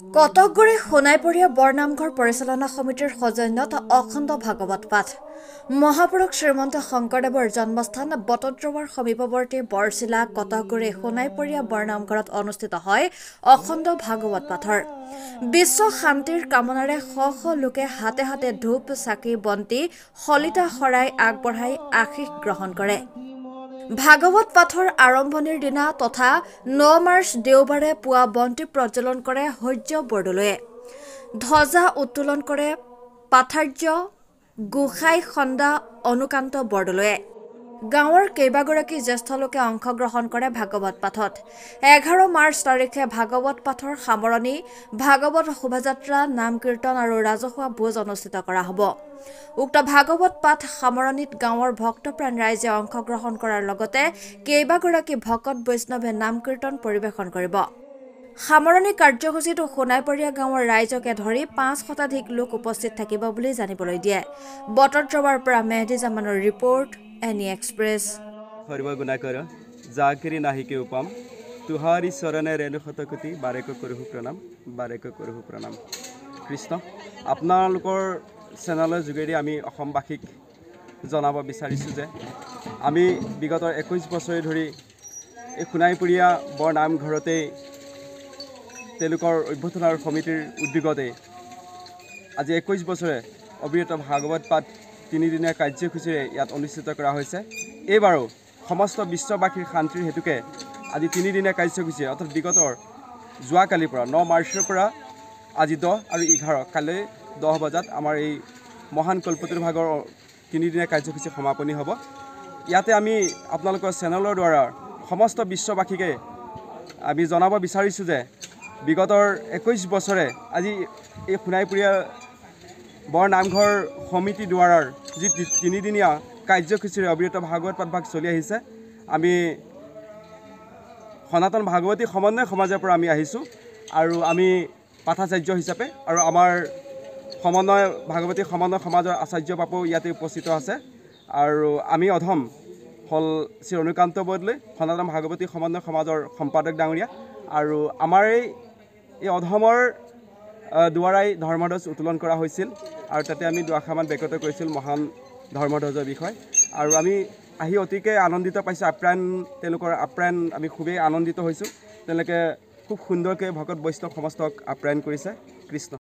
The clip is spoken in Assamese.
কটকগুৰি সোণাইপৰীয়া বৰনামঘৰ পৰিচালনা সমিতিৰ সৌজন্যত অখণ্ড ভাগৱত পাঠ। মহাপুৰুষ শ্ৰীমন্ত শংকৰদেৱৰ জন্মস্থান বটদ্ৰৱাৰ সমীপৱৰ্তী বৰচিলা কটকগুৰি সোণাইপৰীয়া বৰনামঘৰত অনুষ্ঠিত হয় অখণ্ড ভাগৱত পাঠৰ। বিশ্ব শান্তিৰ কামনাৰে শ শ লোকে হাতে হাতে ধূপ চাকি বন্তি শলিতা শৰাই আগবঢ়াই আশীষ গ্ৰহণ কৰে। ভাগৱত পাঠৰ আৰম্ভণিৰ দিনা তথা ৯ মাৰ্চ দেওবাৰে পুৱা বন্তি প্ৰজ্বলন কৰে সূৰ্য বৰদলৈয়ে। ধ্বজা উত্তোলন কৰে পাঠাৰ্য গোসাঁই খন্দা অনুকান্ত বৰদলৈয়ে। গাঁৱৰ কেইবাগৰাকী জ্যেষ্ঠ লোকে অংশগ্ৰহণ কৰে ভাগৱত পাঠত। 11 মাৰ্চ তাৰিখে ভাগৱত পাঠৰ সামৰণি, ভাগৱত শোভাযাত্ৰা, নাম কীৰ্তন আৰু ৰাজহুৱা ভোজ অনুষ্ঠিত কৰা হ'ব। উক্ত ভাগৱত পাঠ সামৰণিত গাঁৱৰ ভক্তপ্ৰাণ ৰাইজে অংশগ্ৰহণ কৰাৰ লগতে কেইবাগৰাকী ভকত বৈষ্ণৱে নাম কীৰ্তন পৰিৱেশন কৰিব। সামৰণি কাৰ্যসূচীত সোণাইপৰীয়া গাঁৱৰ ৰাইজকে ধৰি ৫ শতাধিক লোক উপস্থিত থাকিব বুলি জানিবলৈ দিয়ে। বটদ্ৰৱাৰ পৰা মেহদী জামানৰ ৰিপৰ্ট, এনি এক্সপ্ৰেছ। সৰ্বগুণাকৰ জাকিৰি নাহিকে উপাম তুহাৰি চৰণে ৰেণু শতকোটি বাৰেক কৰোহু প্ৰণাম। কৃষ্ণ, আপোনালোকৰ চেনেলৰ যোগেদি আমি অসমবাসীক জনাব বিচাৰিছোঁ যে আমি বিগত 21 বছৰ ধৰি এই সোণাইপৰীয়া বৰ নামঘৰতেই তেওঁলোকৰ অভ্যৰ্থনাৰ সমিতিৰ উদ্যোগতে আজি 21 বছৰে অবিৰত ভাগৱত পাঠ 3দিনীয়া কাৰ্যসূচীৰে ইয়াত অনুষ্ঠিত কৰা হৈছে। এইবাৰো সমস্ত বিশ্ববাসীৰ শান্তিৰ হেতুকে আজি 3দিনীয়া কাৰ্যসূচী অৰ্থাৎ বিগতৰ যোৱাকালিৰ পৰা 9 মাৰ্চৰ পৰা আজি 10 আৰু 11 কাইলৈ 10 বজাত আমাৰ এই মহান কল্পতৰু ভাগৰ 3দিনীয়া কাৰ্যসূচী সমাপনী হ'ব। ইয়াতে আমি আপোনালোকৰ চেনেলৰ দ্বাৰা সমস্ত বিশ্ববাসীকে আমি জনাব বিচাৰিছোঁ যে বিগতৰ 21 বছৰে আজি এই সোণাইপৰীয়া বৰ নামঘৰ সমিতি দ্বাৰাৰ যি 3দিনীয়া কাৰ্যসূচীৰে অবিৰত ভাগৱত পাঠ ভাগ চলি আহিছে। আমি সনাতন ভাগৱতী সমন্বয় সমাজৰ পৰা আমি আহিছোঁ আৰু আমি পাঠাচাৰ্য হিচাপে আৰু আমাৰ ভাগৱতী সমন্বয় সমাজৰ আচাৰ্য বাপু ইয়াতে উপস্থিত আছে আৰু আমি অধম হ'ল শ্ৰী অনুকান্ত বৰদলৈ সনাতন ভাগৱতী সমন্বয় সমাজৰ সম্পাদক ডাঙৰীয়া আৰু আমাৰ এই অধমৰ দ্বাৰাই ধৰ্মধ্বজ উত্তোলন কৰা হৈছিল আৰু তাতে আমি দুআষাৰমান ব্যক্ত কৰিছিল মহান ধৰ্মধ্বজৰ বিষয় আৰু আমি আহি অতিকে আনন্দিত পাইছোঁ। তেওঁলোকৰ আপ্যায়ন আমি খুবেই আনন্দিত হৈছোঁ। তেওঁলোকে খুব সুন্দৰকৈ ভকত বৈষ্ণৱ সমস্তক আপ্যায়ন কৰিছে। কৃষ্ণ।